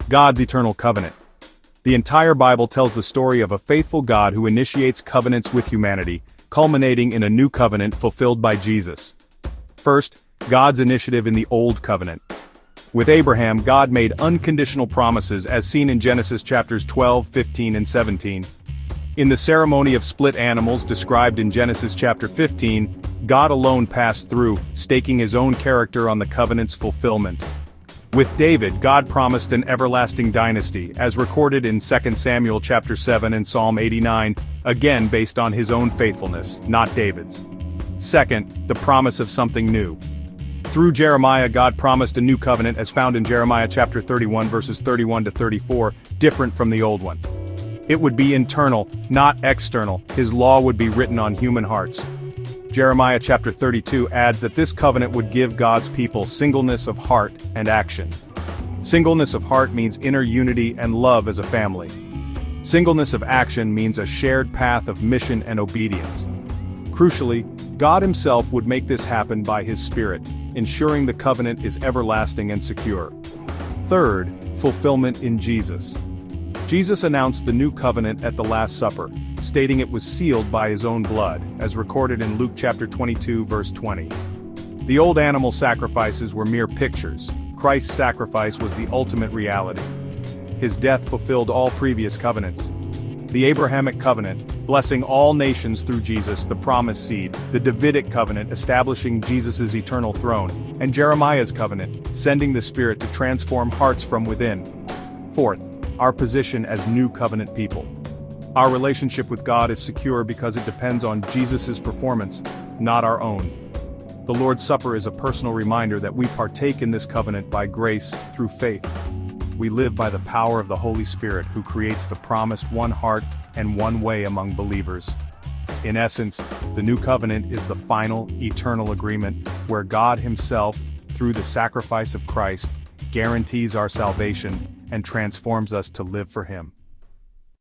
God's eternal covenant. The entire Bible tells the story of a faithful God who initiates covenants with humanity, culminating in a new covenant fulfilled by Jesus. First, God's initiative in the Old Covenant. With Abraham, God made unconditional promises as seen in Genesis chapters 12, 15, and 17. In the ceremony of split animals described in Genesis chapter 15, God alone passed through, staking his own character on the covenant's fulfillment. With David, God promised an everlasting dynasty, as recorded in 2 Samuel chapter 7 and Psalm 89, again based on his own faithfulness, not David's. Second, the promise of something new. Through Jeremiah, God promised a new covenant as found in Jeremiah chapter 31 verses 31 to 34, different from the old one. It would be internal, not external. His law would be written on human hearts. Jeremiah chapter 32 adds that this covenant would give God's people singleness of heart and action. Singleness of heart means inner unity and love as a family. Singleness of action means a shared path of mission and obedience. Crucially, God himself would make this happen by his Spirit, ensuring the covenant is everlasting and secure. Third, fulfillment in Jesus. Jesus announced the new covenant at the Last Supper, stating it was sealed by his own blood, as recorded in Luke chapter 22 verse 20. The old animal sacrifices were mere pictures. Christ's sacrifice was the ultimate reality. His death fulfilled all previous covenants. The Abrahamic covenant, blessing all nations through Jesus, the promised seed, the Davidic covenant establishing Jesus' eternal throne, and Jeremiah's covenant, sending the Spirit to transform hearts from within. Fourth, our position as new covenant people. Our relationship with God is secure because it depends on Jesus' performance, not our own. The Lord's Supper is a personal reminder that we partake in this covenant by grace through faith. We live by the power of the Holy Spirit who creates the promised one heart and one way among believers. In essence, the new covenant is the final, eternal agreement where God himself, through the sacrifice of Christ, guarantees our salvation and transforms us to live for him.